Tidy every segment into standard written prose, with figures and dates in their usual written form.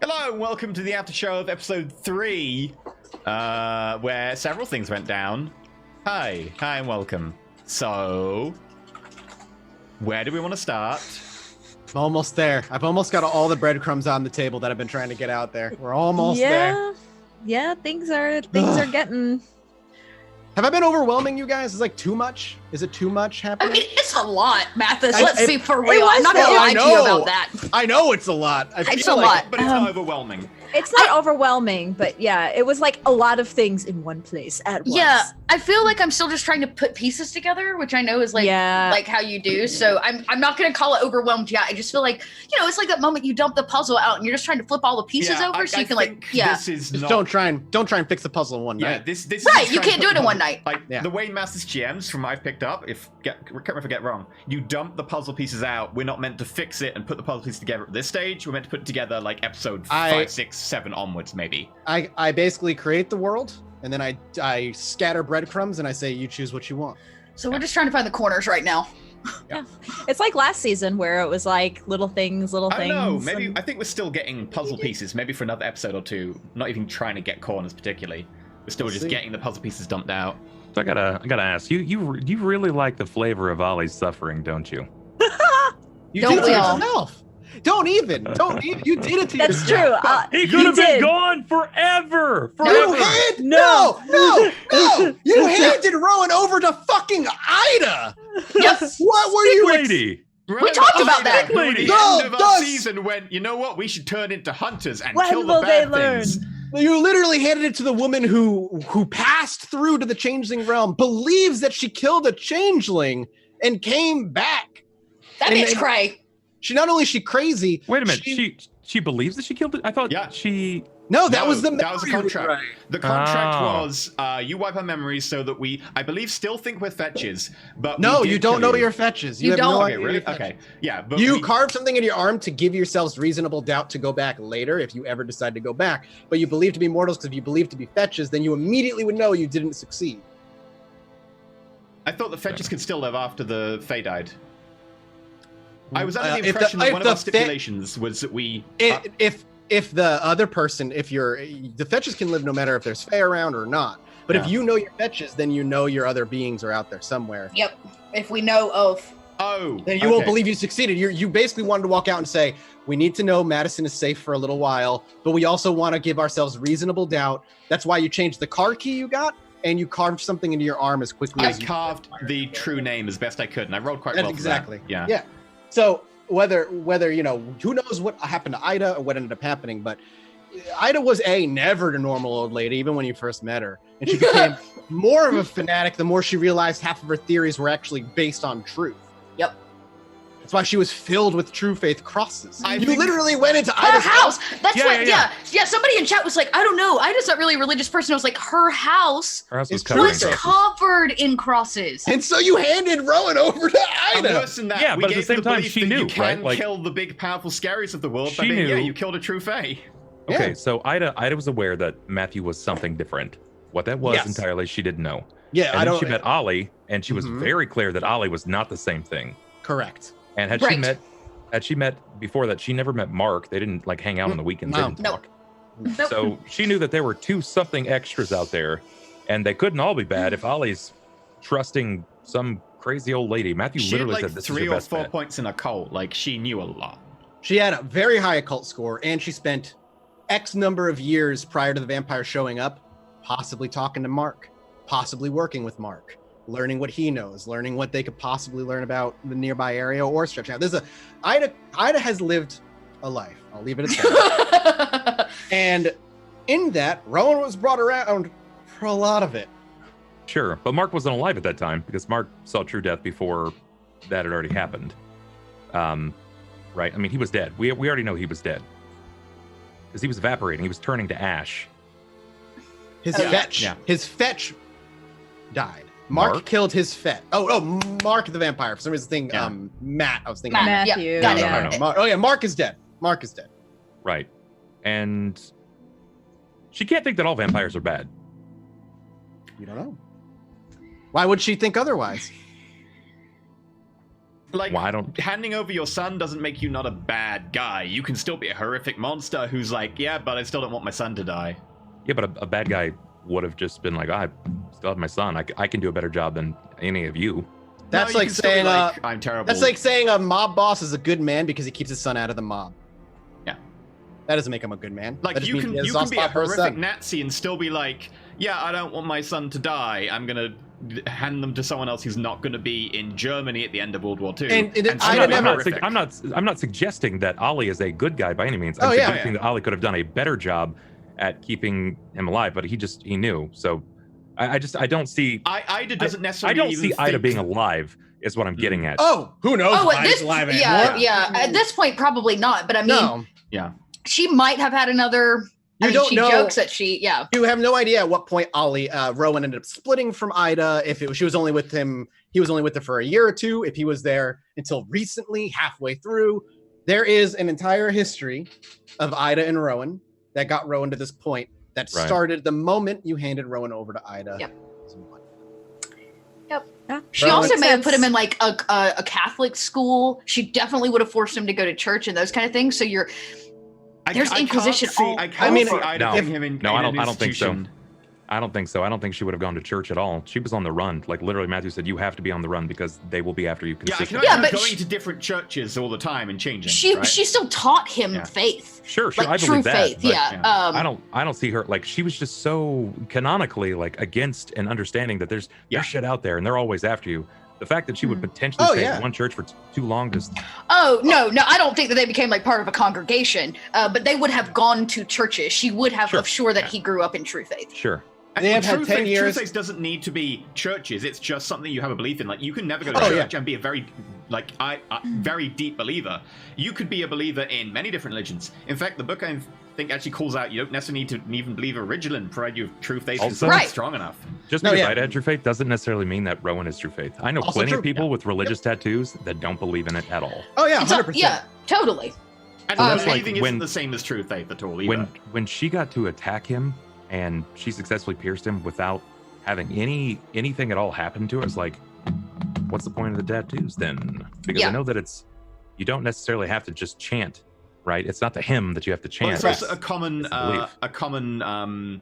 Hello and welcome to the after show of episode 3, where several things went down. Hi and welcome. So, where do we want to start? I'm almost there. I've almost got all the breadcrumbs on the table that I've been trying to get out there. We're almost there. Yeah, things are getting. Have I been overwhelming you guys? Is like too much? Is it too much happening? I mean, it's a lot, Mathis. Let's be for real. was I'm not gonna lie to you about that. I know it's a lot. It's a lot. But it's not overwhelming. It's not overwhelming, but yeah, it was like a lot of things in one place at once. Yeah, I feel like I'm still just trying to put pieces together, which I know is like how you do. So I'm not gonna call it overwhelmed yet. I just feel like, it's like that moment you dump the puzzle out and you're just trying to flip all the pieces over so you can This is just not... don't try and fix the puzzle in one night. This right, you can't do it in one night. The way Masters GMs from I've picked up, correct me if I get wrong, you dump the puzzle pieces out. We're not meant to fix it and put the puzzle pieces together at this stage. We're meant to put it together like episode 5, 6, 7 onwards, maybe. I basically create the world and then I scatter breadcrumbs and I say you choose what you want. So we're just trying to find the corners right now. Yeah. It's like last season where it was like little things. I don't know. Maybe I think we're still getting puzzle pieces. Maybe for another episode or two. Not even trying to get corners particularly. We're still just getting the puzzle pieces dumped out. So I gotta ask you really like the flavor of Ollie's suffering, don't you? You Don't did it we to all? yourself. Don't even. You did it to That's yourself. true. He could have been gone forever. No. You handed Rowan over to fucking Ida. Yes. What were you? lady? We talked about that. Who at the No, end of our thus- season went, you know what? We should turn into hunters and When kill the will they bad learn? things. You literally handed it to the woman who passed through to the changeling realm, believes that she killed a changeling and came back. That And bitch then- cray. She not only is she crazy. Wait a minute. She believes that she killed it. I thought she. No, that was the contract. Right. The contract Oh. was you wipe our memories so that we, I believe, still think we're fetches. But No, we you did don't kill know your fetches. You have don't. No Okay, idea really? your fetches. Okay, yeah. But You we, carved something into your arm to give yourselves reasonable doubt to go back later if you ever decide to go back. But you believe to be mortals because if you believe to be fetches, then you immediately would know you didn't succeed. I thought the fetches could still live after the Fae died. I was under the If the- impression that if one of the our Fae- stipulations was that we. If the other person, the fetches can live no matter if there's Fae around or not. But if Yeah. you know your fetches, then you know your other beings are out there somewhere. Yep. If we know of. Then You won't believe you succeeded. You basically wanted to walk out and say, we need to know Madison is safe for a little while, but we also want to give ourselves reasonable doubt. That's why you changed the card key you got, and you carved something into your arm as quickly I as you carved the true name as best I could, and I rolled quite That's well. exactly. For that. Yeah. So whether who knows what happened to Ida or what ended up happening, but Ida was never the normal old lady, even when you first met her. And she became more of a fanatic the more she realized half of her theories were actually based on truth. Yep. That's why she was filled with true faith crosses. I You think- literally went into Her Ida's house. That's Yeah, yeah. Somebody in chat was like, I don't know. Ida's not really a religious person. I was like, her house Her house was It's covered in was true. crosses. covered in crosses. And so you handed Rowan over to And Ida. worse than that, Yeah, we but at the gave same the time, belief she that knew, you can right? Like- kill the big, powerful scaries of the world. She Yeah, knew. you killed a true Fae. Okay, Yeah. so Ida was aware that Matthew was something different. What that was Yes. entirely, she didn't know. Yeah, And I then don't. she met Ollie, and she was Mhm. very clear that Ollie was not the same thing. Correct. And had she met before that, she never met Mark. They didn't like hang out on the weekends. They No. didn't Nope. talk. Nope. So she knew that there were two something extras out there, and they couldn't all be bad if Ollie's trusting some crazy old lady. Matthew She had literally like said, "This is 3 your or best 4 bet." points in a cult. Like, she knew a lot. She had a very high occult score, and she spent X number of years prior to the vampire showing up, possibly talking to Mark, possibly working with Mark, learning what he knows, learning what they could possibly learn about the nearby area or stretching out. Ida has lived a life. I'll leave it at that. And in that, Rowan was brought around for a lot of it. Sure, but Mark wasn't alive at that time because Mark saw true death before that had already happened. Right? I mean, he was dead. We already know he was dead because he was evaporating. He was turning to ash. His Oh, yeah. fetch, Yeah. his fetch died. Mark Mark? killed his fetch. Oh, Mark the vampire. For some reason, thinking Yeah. Matt. I was thinking Matt. Matthew. Yeah, got it. No, no, no. Mark. Oh yeah, Mark is dead. Mark is dead. Right. And she can't think that all vampires are bad. You don't know. Why would she think otherwise? Like, Well, I don't- handing over your son doesn't make you not a bad guy. You can still be a horrific monster who's like, yeah, but I still don't want my son to die. Yeah, but a bad guy would have just been like, I still have my son. I can do a better job than any of you. That's No, you like can still be saying like, I'm terrible. that's like saying a mob boss is a good man because he keeps his son out of the mob. Yeah. That doesn't make him a good man. Like, That just you means can he has you a can soft be a spot for his horrific son. Nazi and still be like, yeah, I don't want my son to die. I'm gonna hand them to someone else who's not gonna be in Germany at the end of World War II. And still Ida be never- horrific. I'm not suggesting that Ollie is a good guy by any means. I'm Oh, yeah. suggesting that Ollie could have done a better job at keeping him alive, but he knew. So I don't see Ida doesn't I necessarily. don't even see Ida think- being alive is what I'm getting at. Oh, who knows? Oh, if at Ida's this, alive yeah, anymore? yeah. At this point, probably not. But I mean, No, Yeah. she might have had another. You I mean, don't she know. jokes that she, yeah. you have no idea at what point Rowan ended up splitting from Ida. If she was only with him, he was only with her for a year or two. If he was there until recently, halfway through, there is an entire history of Ida and Rowan that got Rowan to this point. That Right. started the moment you handed Rowan over to Ida. Yep. Yeah. She Well, also makes may have put him sense. in like a Catholic school. She definitely would have forced him to go to church and those kind of things. So There's Inquisition all I can't over. see Ida No. putting him in. No, I in an don't think so. institution. I don't think so. I don't think she would have gone to church at all. She was on the run. Like literally, Matthew said, you have to be on the run because they will be after you Yeah, I can consistently. imagine Yeah, her but going she- to different churches all the time and changing. she right? still taught him Yeah. faith, Sure, like I true believe that. faith. but Yeah. yeah. I don't see her like she was just so canonically like against and understanding that there's shit out there and they're always after you. The fact that she would potentially Oh, stay yeah. in one church for too long just Oh no, I don't think that they became like part of a congregation, but they would have gone to churches. She would have Sure. assured that Yeah. he grew up in true faith. sure. They have had True 10 faith- years. True faith doesn't need to be churches. It's just something you have a belief in. Like you can never go to Oh, church and be a very, like, very deep believer. You could be a believer in many different religions. In fact, the book I think actually calls out you don't necessarily need to even believe a religion, provided you have true faith is Also- Right. strong enough. Just No, because yeah. Ida had true faith doesn't necessarily mean that Rowan is true faith. I know Also plenty true, of people yeah. with religious tattoos that don't believe in it at all. Oh yeah, It's a- 100%. yeah, totally. And that's like believing when- isn't the same as true faith at all either. When she got to attack him and she successfully pierced him without having anything at all happen to her, it's like, what's the point of the tattoos then? Because Yeah. I know that you don't necessarily have to just chant, right? It's not the hymn that you have to Well, chant. it's also a common, It's a belief.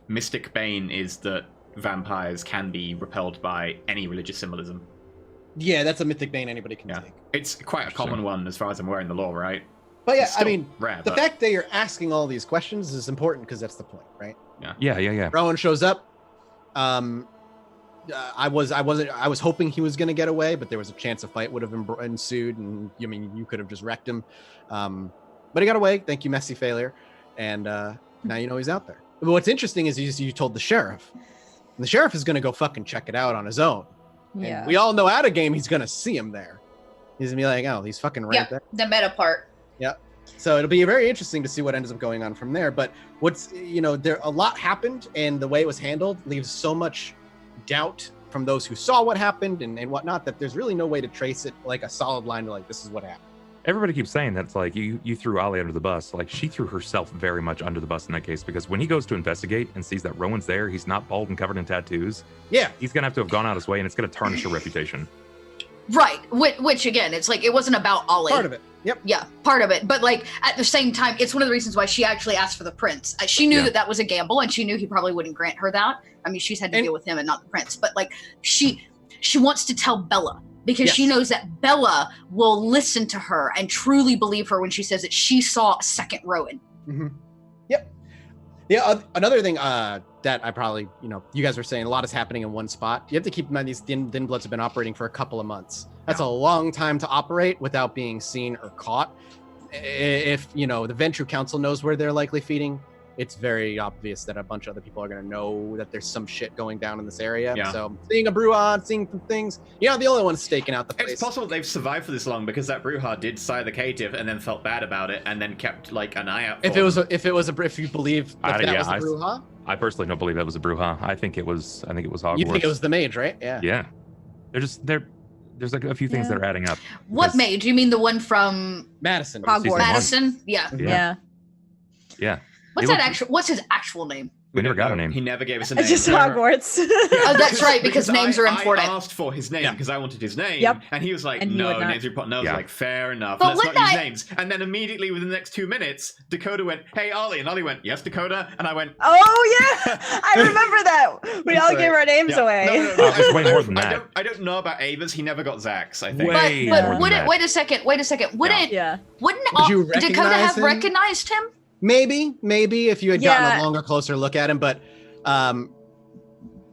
mystic bane is that vampires can be repelled by any religious symbolism. Yeah, that's a mythic bane anybody can Yeah. take. It's quite a common one as far as I'm aware in the law, right? But yeah, It's I still mean, rare, the but- fact that you're asking all these questions is important because that's the point, right? Yeah. Rowan shows up. I was hoping he was going to get away, but there was a chance a fight would have ensued, and I mean, you could have just wrecked him. But he got away. Thank you, messy failure. And now you know he's out there. But what's interesting is you told the sheriff, and the sheriff is going to go fucking check it out on his own. Yeah. And we all know out of game he's going to see him there. He's going to be like, oh, he's fucking right Yeah, there. the meta part. So it'll be very interesting to see what ends up going on from there. But there a lot happened, and the way it was handled leaves so much doubt from those who saw what happened and whatnot that there's really no way to trace it like a solid line to like this is what happened. Everybody keeps saying that's like you threw Ollie under the bus. Like she threw herself very much under the bus in that case because when he goes to investigate and sees that Rowan's there, he's not bald and covered in tattoos. Yeah, He's gonna have to have gone out his way, and it's gonna tarnish her reputation. Right. Which again, it's like it wasn't about Ollie. part of it. Yep. Yeah, part of it. But like at the same time, it's one of the reasons why she actually asked for the prince. She knew Yeah. that was a gamble, and she knew he probably wouldn't grant her that. I mean, she's had to And- deal with him and not the prince. But like she wants to tell Bella because she Yes. knows that Bella will listen to her and truly believe her when she says that she saw a second Rowan. Mm-hmm. Yep. Yeah. Another thing that I probably, you guys were saying a lot is happening in one spot. You have to keep in mind these thin bloods have been operating for a couple of months. That's a long time to operate without being seen or caught. If, the Ventru Council knows where they're likely feeding, it's very obvious that a bunch of other people are going to know that there's some shit going down in this area. Yeah. So seeing a Bruja, seeing some things, you're not the only one staking out the place. It's possible they've survived for this long because that Bruja did side the cative and then felt bad about it and then kept like an eye out. If for it them. was if you believe that Yeah, was the Bruja, I personally don't believe that was a Bruja. I think it was Hogwarts. you think it was the mage, right? Yeah. Yeah. There's like a few things that are adding up. What Because- mage? You mean the one from Madison. Hogwarts. Season one. Madison? Yeah. Yeah. Yeah. What's They that look- actual? What's his actual name? We never got a name. He never gave us a name. Just Hogwarts. Oh, that's right, because names are important. I asked for his name because I wanted his name, Yep. and he was like, And he "No, would not. names are important." No, I was like, "Fair enough. But Let's when not use names." And then immediately within the next 2 minutes, Dakota went, "Hey, Ollie," and Ollie went, "Yes, Dakota," and I went, Oh yeah, I remember that. We all gave our names away. No, It was way more than that. I don't know about Ava's. He never got Zach's, I think. Way But more than would it? that. Wait a second. Wouldn't Yeah. wouldn't Would you Dakota recognize have him? recognized him? Maybe if you had gotten Yeah. a longer, closer look at him, but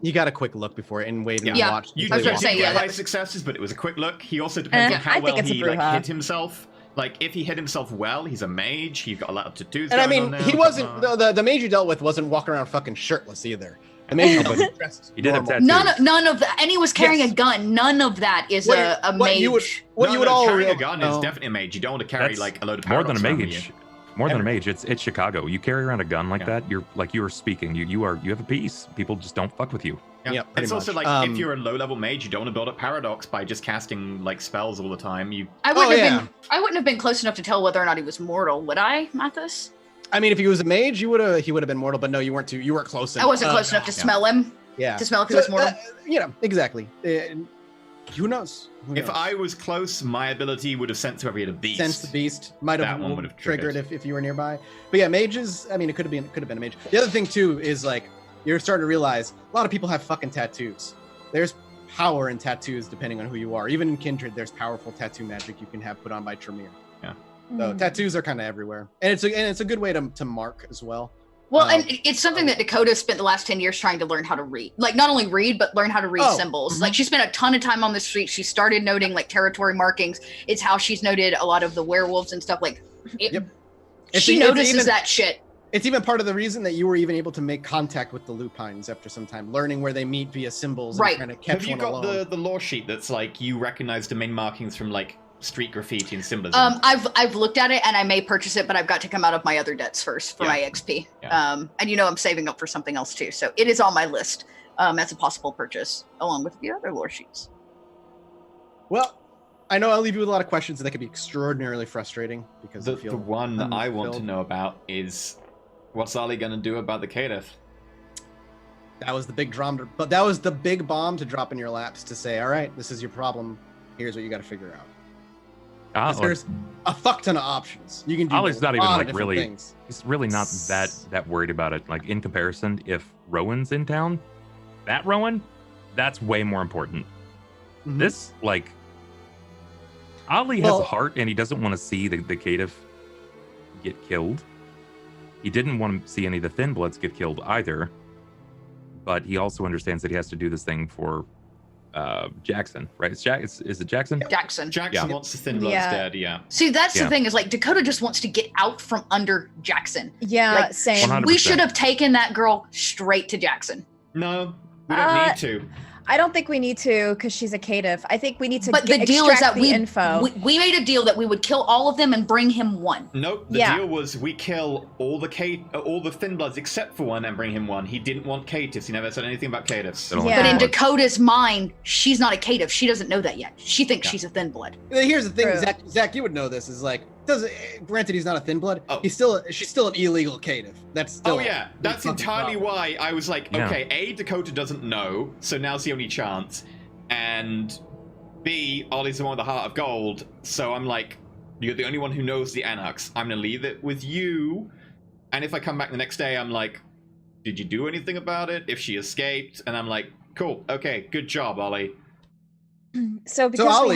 you got a quick look before it and wait and Yeah. watch. You I was did gonna say, get yeah, high successes, but it was a quick look. He also depends on I how think well it's a he like brouhaha. hit himself. Like if he hit himself well, he's a mage. He's got a lot of tattoos. And I going mean, on now. he wasn't the mage you dealt with wasn't walking around fucking shirtless either. The mage you dealt with dressed He did have normal. tattoos. None of that. And he was carrying Yes. a gun. None of that is a What mage. you would all carrying a gun is know. definitely a mage. You don't want to carry That's like a load of more than a paradox around mage. you. More than a mage. It's Chicago. You carry around a gun like Yeah. that. You're like you are speaking. You have a peace. People just don't fuck with you. Yeah. Yeah, pretty It's also much. like if you're a low-level mage, you don't want to build up paradox by just casting like spells all the time. You I wouldn't yeah. have been. I wouldn't have been close enough to tell whether or not he was mortal. Would I, Mathis? I mean, if he was a mage, he would have been mortal, but no, you weren't close enough. I wasn't close enough to smell him. Yeah. To smell if he was mortal. Exactly. Who knows? Who If knows? I was close, my ability would have sensed whoever he had a beast. Sense the beast might That have one would have triggered triggered. if you were nearby. But yeah, mages. I mean, it could have been a mage. The other thing too is like you're starting to realize a lot of people have fucking tattoos. There's power in tattoos depending on who you are. Even in Kindred, there's powerful tattoo magic you can have put on by Tremere. So tattoos are kind of everywhere, and it's a good way to mark as well. Well, and it's something that Dakota spent the last 10 years trying to learn how to read. Like, not only read, but learn how to read symbols. Like, she spent a ton of time on the street. She started noting, like, territory markings. It's how she's noted a lot of the werewolves and stuff. Like, she notices that shit. It's even part of the reason that you were even able to make contact with the lupines after some time, learning where they meet via symbols Right. and kind of catch Have you one got alone. the lore sheet that's like you recognize domain markings from like street graffiti and symbolism? I've looked at it and I may purchase it, but I've got to come out of my other debts first for my XP. Yeah. And I'm saving up for something else too. So it is on my list as a possible purchase, along with the other lore sheets. Well, I know I'll leave you with a lot of questions that could be extraordinarily frustrating because I feel the one that I want to unfulfilled. know about is what's Ali going to do about the Kadeth? That was the big drum, but that was the big bomb to drop in your laps to say, all right, this is your problem. Here's what you got to figure out. 'Cause there's a fuck ton of options. You can do Ollie's a not even lot of like different really. things. He's really not that worried about it. Like in comparison, if Rowan's in town, that Rowan, that's way more important. Mhm. This like Ollie has a heart and he doesn't want to see the Kadif get killed. He didn't want to see any of the Thin Bloods get killed either. But he also understands that he has to do this thing for Jackson, right? Is it Jackson? Jackson. Jackson wants the Thin Bloods dead, yeah. See, that's the thing is like Dakota just wants to get out from under Jackson. Yeah, Like, same. 100%. We should have taken that girl straight to Jackson. No, we don't need to. I don't think we need to because she's a caitiff. I think we need to But the deal is that info. we made a deal that we would kill all of them and bring him one. Nope, the deal was we kill all the Thin Bloods except for one and bring him one. He didn't want caitiffs. He never said anything about caitiffs. But in Dakota's mind, she's not a caitiff. She doesn't know that yet. She thinks she's a Thin Blood. Here's the thing, Zach, you would know this is like, granted he's not a Thin Blood. She's still an illegal caitiff. That's still. Oh yeah, that's entirely why I was like, okay, A, Dakota doesn't know, so now's the only chance, and B, Ollie's the one with the heart of gold, so I'm like, you're the only one who knows the Anarchs. I'm gonna leave it with you, and if I come back the next day, I'm like, did you do anything about it? If she escaped, and I'm like, cool, okay, good job, Ollie. So because Ollie,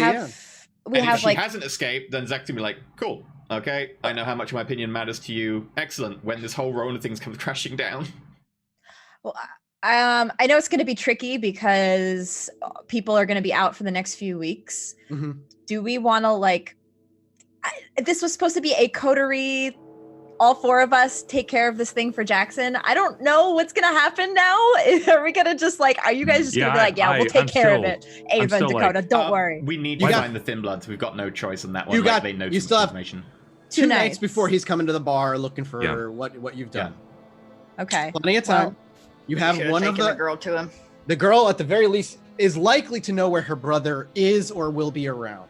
we have if she hasn't escaped, then Zach's gonna be like, cool, okay, I know how much my opinion matters to you. Excellent. When this whole Rona thing's comes crashing down. Well, I know it's going to be tricky because people are going to be out for the next few weeks. Mm-hmm. Do we want to this was supposed to be a coterie, all four of us take care of this thing for Jackson. I don't know what's going to happen now. Are we going to just are you guys just going to be like, we'll take care of it. Ava and Dakota, don't worry. We need to find the Thin Bloods. We've got no choice on that one. You still have information. Two nights before he's coming to the bar looking for what you've done. Okay. Plenty of time. You have one of the girl to him. The girl, at the very least, is likely to know where her brother is or will be around.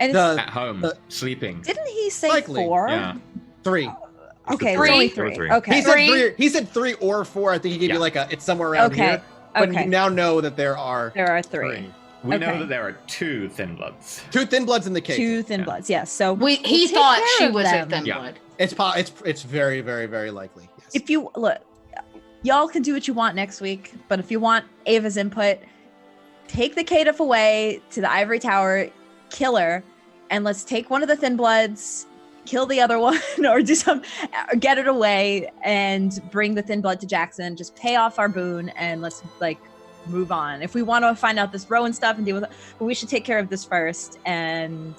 And at home, sleeping. Didn't he say 4? Yeah. 3. Okay, There it's were only three. three. Okay. He said three or four. I think he gave you like it's somewhere around here. But you now know that there are three. We know Okay. that there are 2 Thin Bloods. 2 Thin Bloods in the cave. 2 Thin Bloods, yes. So He take thought care she of was a them. thin Yeah. blood. It's very, very, very likely. Yes. If you look, y'all can do what you want next week, but if you want Ava's input, take the Caitiff away to the ivory tower, kill her, and let's take one of the Thin Bloods, kill the other one, or get it away and bring the Thin Blood to Jackson. Just pay off our boon and let's move on. If we want to find out this Rowan stuff and deal with it, but we should take care of this first and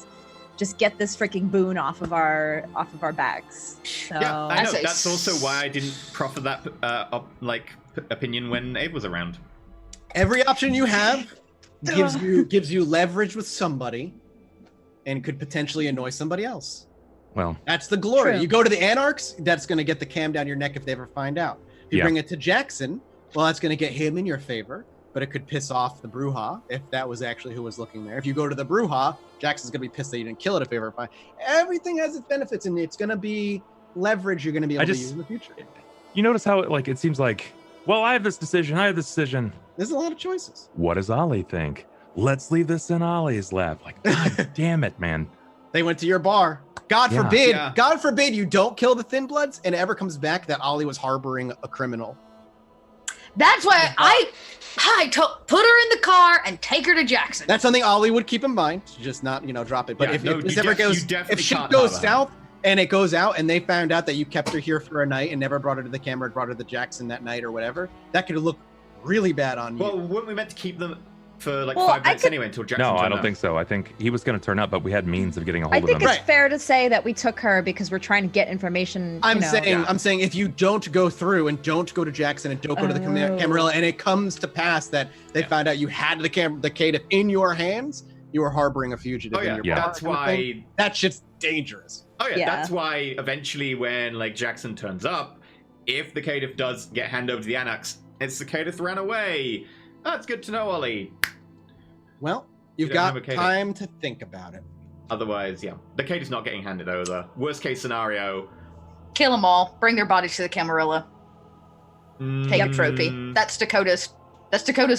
just get this freaking boon off of our backs. So, Yeah, I know. That's a That's also why I didn't proffer that opinion when Abe was around. Every option you have gives you leverage with somebody, and could potentially annoy somebody else. Well, That's the glory. True. You go to the Anarchs, that's going to get the cam down your neck if they ever find out. If you Yeah. bring it to Jackson, well, that's going to get him in your favor, but it could piss off the Bruja if that was actually who was looking there. If you go to the Bruja, Jackson's going to be pissed that you didn't kill it if they ever find. Everything has its benefits, and it's going to be leverage you're going to be able to use in the future. you notice how it seems like, well, I have this decision. There's a lot of choices. What does Ollie think? Let's leave this in Ollie's lap. Like, God damn it, man. They went to your bar. God Yeah. forbid, Yeah. God forbid you don't kill the Thin Bloods and it ever comes back that Ollie was harboring a criminal. That's why I put her in the car and take her to Jackson. That's something Ollie would keep in mind, just not, drop it. But Yeah, if no, this you ever def- you goes, definitely if shit can't goes harbor her. south and it goes out and they found out that you kept her here for a night and never brought her to the camera, brought her to Jackson that night or whatever, that could look really bad on you. Well, weren't we meant to keep them for Well, 5 I minutes could- anyway until Jackson No, I turned don't up? think so. I think he was going to turn up, but we had means of getting a I hold of think him. it's Right. fair to say that we took her because we're trying to get information. I'm Yeah. saying if you don't go through and don't go to Jackson and don't go to the Camarilla, and it comes to pass that they found out you had the Caitiff in your hands, you were harboring a fugitive Oh yeah, in your bar. that's kind of thing. why. That shit's dangerous. Oh yeah, Yeah. that's why eventually when Jackson turns up, if the Caitiff does get handed over to the Annex, it's the Caitiff ran away. That's good to know, Ollie. Well, you've You don't have got a Caitiff. time to think about it. Otherwise, yeah, the Caitiff's not getting handed over. Worst case scenario, Kill them all. Bring their bodies to the Camarilla. Take a trophy. mm, That's Dakota's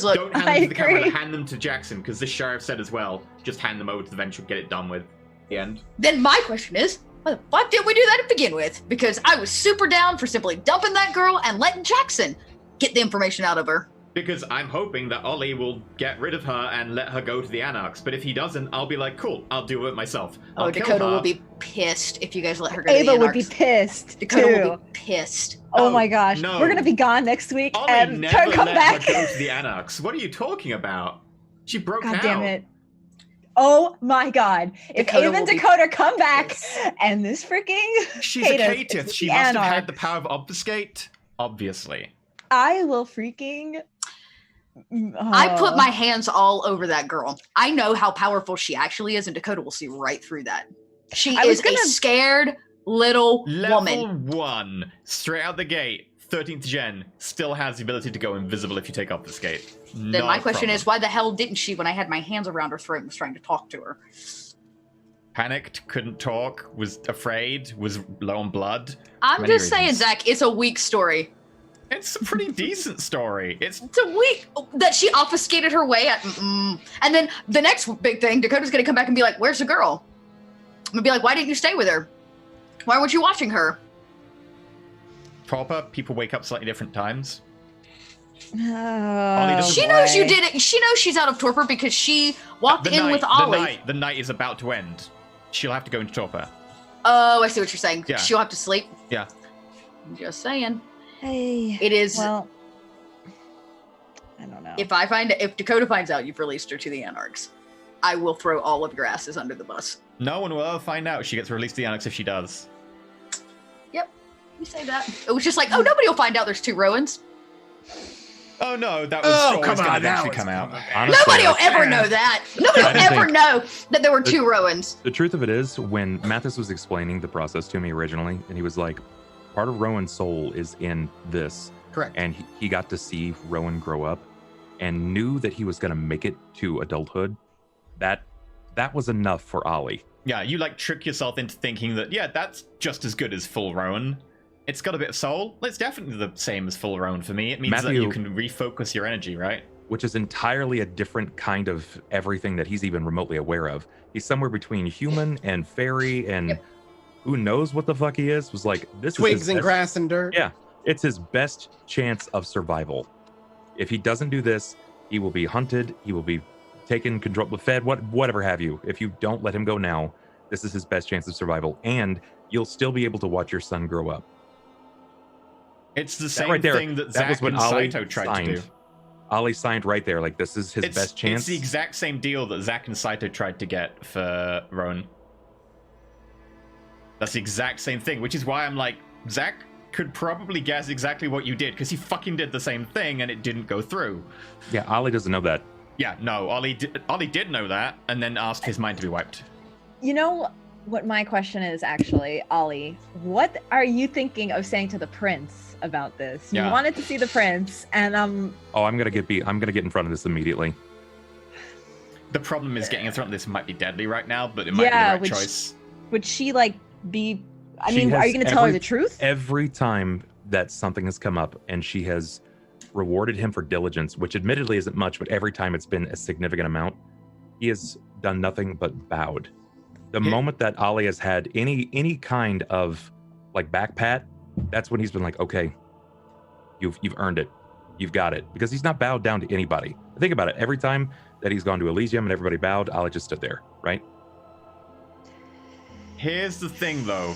look. Don't hand I them to the camera, agree. hand them to Jackson, because the sheriff said as well, just hand them over to the Venture, get it done with. The end. Then my question is, why the fuck did we do that to begin with? Because I was super down for simply dumping that girl and letting Jackson get the information out of her. Because I'm hoping that Ollie will get rid of her and let her go to the Anarchs. But if he doesn't, I'll be like, cool, I'll do it myself. I'll kill Dakota her. will be pissed if you guys let her go to Ava the would be Anarchs. pissed Dakota too. will be pissed. Oh Oh, my gosh, no. we're gonna be gone next week Ollie and never come let back. her go to the Anarchs. What are you talking about? She broke God out. damn it. Oh my god. If Dakota Ava and will be Dakota come back pissed. and this freaking She's a Caitiff caitiff. is She the must have had Anarch, the power of obfuscate. Obviously. I will freaking I put my hands all over that girl. I know how powerful she actually is, and Dakota will see right through that. She I was is gonna- a scared little Level woman. 1, straight out the gate, 13th gen, still has the ability to go invisible if you take obfuscate. Then my question is, why the hell didn't she when I had my hands around her throat and was trying to talk to her? Panicked, couldn't talk, was afraid, was low on blood. I'm Many just saying, reasons. Zach, it's a weak story. It's a pretty decent story. It's It's a weak that she obfuscated her way at. And then the next big thing, Dakota's gonna come back and be like, "Where's the girl?" I'm gonna be like, "Why didn't you stay with her? Why weren't you watching her?" proper. People wake up slightly different times. Oh, doesn't She knows you boy. did it. She knows she's out of torpor because she walked The in night- with Ollie. The night is about to end. She'll have to go into torpor. Oh, I see what you're saying. Yeah. She'll have to sleep. Yeah. I'm just saying. Hey, It is. well, I don't know. If Dakota finds out you've released her to the Anarchs, I will throw all of your asses under the bus. No one will ever find out she gets released to the Annex if she does. You say that. It was just like, oh, nobody will find out there's two Rowans. Oh no, that was Oh, always come going on, to that eventually was- come out. Honestly, Nobody will like, ever know that. Nobody I will don't ever think- know that there were two Rowans. the truth of it is, when Mathis was explaining the process to me originally, and he was like, part of Rowan's soul is in this, Correct. and he got to see Rowan grow up and knew that he was going to make it to adulthood. That was enough for Ollie. Yeah, you like trick yourself into thinking that, yeah, that's just as good as full Rowan. It's got a bit of soul. It's definitely the same as full roan for me. It means that you can refocus your energy, right? Which is entirely a different kind of everything that he's even remotely aware of. He's somewhere between human and fairy and who knows what the fuck he is. Was like, this twigs is and grass and dirt. Yeah, it's his best chance of survival. If he doesn't do this, he will be hunted. He will be taken, control, fed, whatever have you. If you don't let him go now, this is his best chance of survival, and you'll still be able to watch your son grow up. It's the same thing that Zack and Saito tried to do. Ollie signed right there, like this is his best chance. It's the exact same deal that Zack and Saito tried to get for Roan. That's the exact same thing, which is why I'm like, Zack could probably guess exactly what you did, because he fucking did the same thing and it didn't go through. Yeah, Ollie doesn't know that. Yeah, no, Ollie did know that, and then asked his mind to be wiped. You know what my question is, actually, Ollie? What are you thinking of saying to the prince about this? You wanted to see the prince, and Oh, I'm gonna get in front of this immediately. The problem is getting in front of this might be deadly right now, but it might be the right choice. Would she like be? I mean, are you going to tell her the truth? Every time that something has come up, and she has rewarded him for diligence, which admittedly isn't much, but every time it's been a significant amount, he has done nothing but bowed. The moment that Ollie has had any kind of like back pat, that's when he's been like, okay, you've earned it, you've got it, because he's not bowed down to anybody. Think about it. Every time that he's gone to Elysium and everybody bowed, Ollie just stood there, right? Here's the thing, though.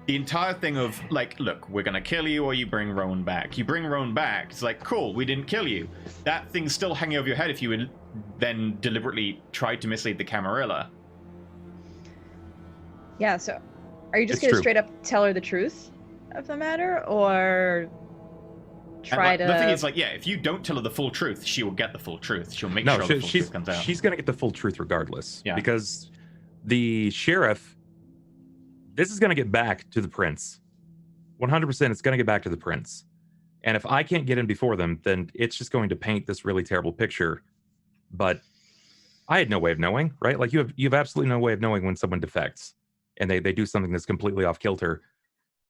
The entire thing of, like, look, we're going to kill you or you bring Roan back. You bring Roan back, it's like, cool, we didn't kill you. That thing's still hanging over your head if you would then deliberately tried to mislead the Camarilla. Yeah, so are you just going to straight up tell her the truth of the matter, or try to... The thing is, like, yeah, if you don't tell her the full truth, she will get the full truth. She'll make sure the full truth comes out. She's going to get the full truth regardless. Yeah. Because the sheriff... This is going to get back to the prince. 100% it's going to get back to the prince. And if I can't get in before them, then it's just going to paint this really terrible picture. But I had no way of knowing, right? Like you have absolutely no way of knowing when someone defects and they do something that's completely off kilter.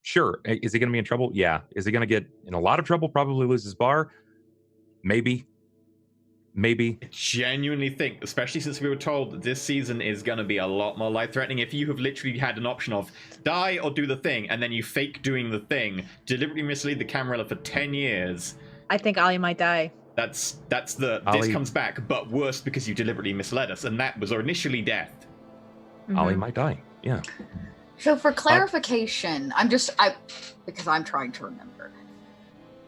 Sure. Is he going to be in trouble? Yeah. Is he going to get in a lot of trouble? Probably lose his bar? Maybe. I genuinely think, especially since we were told that this season is going to be a lot more life-threatening, if you have literally had an option of die or do the thing, and then you fake doing the thing, deliberately mislead the Camarilla for 10 years. I think Ollie might die. This comes back, but worse because you deliberately misled us, and that was initially death. Ollie might die, yeah. So for clarification, because I'm trying to remember.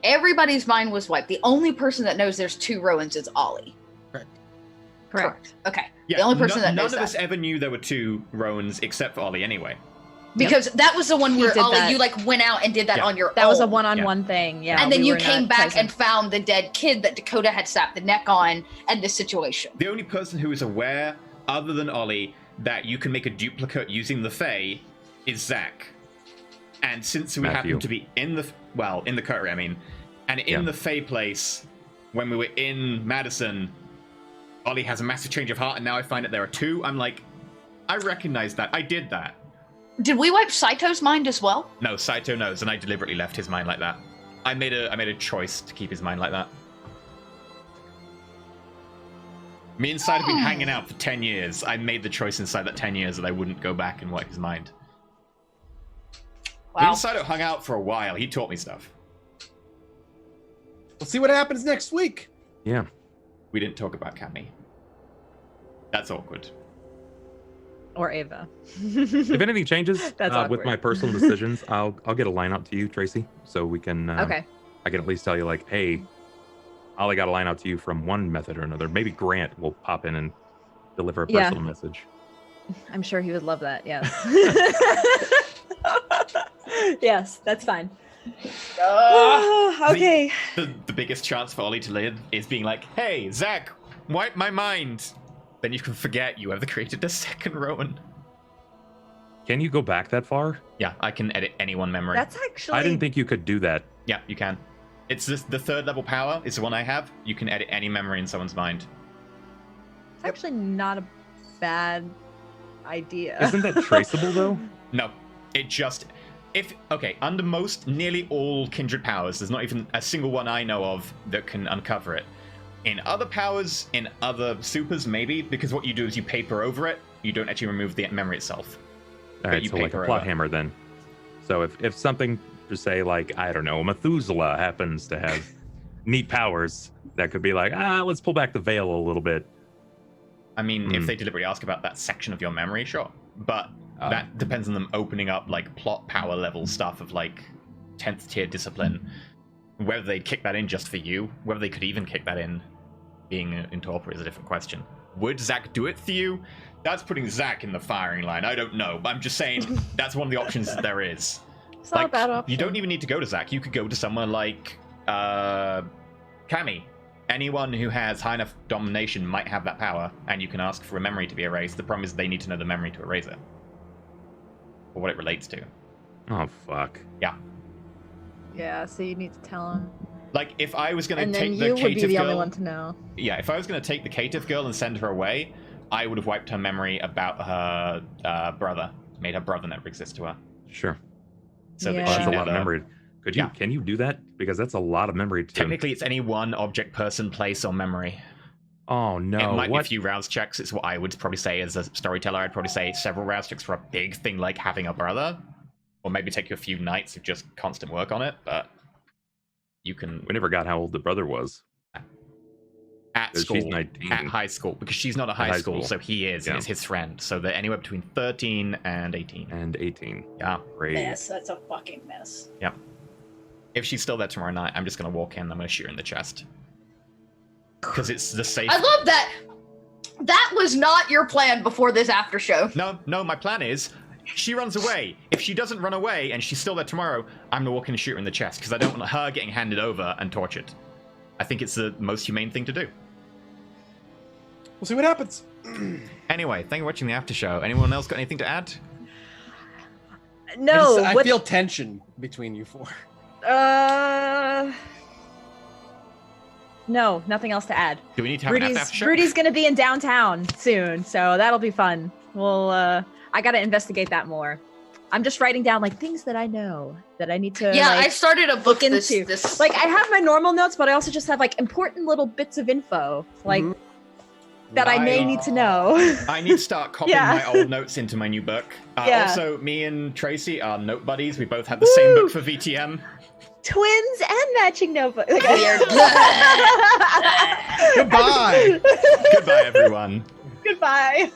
Everybody's mind was wiped. The only person that knows there's two Roans is Ollie. Correct. Okay. Yeah, the only person that knows none of us ever knew there were two Roans except for Ollie anyway. Because that was the one where Ollie, you like went out and did that on your own. That was a one-on-one thing, yeah. And then you came back and found the dead kid that Dakota had snapped the neck on and this situation. The only person who is aware, other than Ollie, that you can make a duplicate using the Fae is Zack. And since we happen to be in the coterie, I mean, and in the Fae place, when we were in Madison, Ollie has a massive change of heart, and now I find that there are two. I'm like, I recognize that. I did that. Did we wipe Saito's mind as well? No, Saito knows, and I deliberately left his mind like that. I made a choice to keep his mind like that. Me and Saito have been hanging out for 10 years. I made the choice inside that 10 years that I wouldn't go back and wipe his mind. Wow. Me and Saito hung out for a while. He taught me stuff. We'll see what happens next week. Yeah. We didn't talk about Cammy. That's awkward. Or Ava. If anything changes with my personal decisions, I'll get a line out to you, Tracy, so we can. Okay. I can at least tell you, like, hey, Ollie got a line out to you from one method or another. Maybe Grant will pop in and deliver a personal message. I'm sure he would love that. Yes. Yes, that's fine. Okay. The biggest chance for Ollie to live is being like, hey, Zack, wipe my mind. Then you can forget you have created the second Rowan. Can you go back that far? Yeah, I can edit any one memory. That's actually... I didn't think you could do that. Yeah, you can. It's the third level power. It's the one I have. You can edit any memory in someone's mind. It's actually not a bad idea. Isn't that traceable, though? No. It just... Under nearly all kindred powers, there's not even a single one I know of that can uncover it. In other powers, in other supers, maybe, because what you do is you paper over it. You don't actually remove the memory itself. All right, so like a plot hammer then. So if something, just say like, I don't know, Methuselah happens to have neat powers, that could be like, let's pull back the veil a little bit. I mean, if they deliberately ask about that section of your memory, sure. But that depends on them opening up like plot power level stuff of like 10th tier discipline. Whether they'd kick that in just for you, whether they could even kick that in being into opera is a different question. Would Zach do it for you? That's putting Zach in the firing line. I don't know, but I'm just saying that's one of the options that there is. It's not a bad option. You don't even need to go to Zach. You could go to someone like Cammy. Anyone who has high enough domination might have that power, and you can ask for a memory to be erased. The problem is they need to know the memory to erase it. Or what it relates to. Oh, fuck. Yeah. Yeah, so you need to tell him. Like, if I was going to take the you would be the girl, only one to know. Yeah, if I was going to take the caitiff girl and send her away, I would have wiped her memory about her brother. Made her brother never exist to her. Sure. So Yeah. that she That's a lot never... of memory. Can you do that? Because that's a lot of memory to... Technically, it's any one object, person, place, or memory. Oh, no. It might be a few rouse checks. It's what I would probably say as a storyteller. I'd probably say several rouse checks for a big thing like having a brother. Or maybe take you a few nights of just constant work on it, but you can... We never got how old the brother was. At school. She's 19. At high school. Because she's not a high school, so he is. Yeah. Is his friend. So they're anywhere between 13 and 18. And 18. Yeah. Great. Mess. That's a fucking mess. Yep. If she's still there tomorrow night, I'm just going to walk in. I'm going to shoot her in the chest. Because it's the safe... I love that. That was not your plan before this after show. No, my plan is... She runs away. If she doesn't run away and she's still there tomorrow, I'm gonna walk in and shoot her in the chest because I don't want her getting handed over and tortured. I think it's the most humane thing to do. We'll see what happens. Anyway, thank you for watching the after show. Anyone else got anything to add? No. I feel tension between you four. No, nothing else to add. Do we need to have an after show? Rudy's gonna be in downtown soon, so that'll be fun. We'll I gotta investigate that more. I'm just writing down like things that I know that I need to. Yeah, like, I started a book into. this. Like I have my normal notes, but I also just have like important little bits of info, like that I may need to know. I need to start copying my old notes into my new book. Also, me and Tracy are note buddies. We both have the same book for VTM. Twins and matching notebooks. Goodbye. Goodbye, everyone. Goodbye.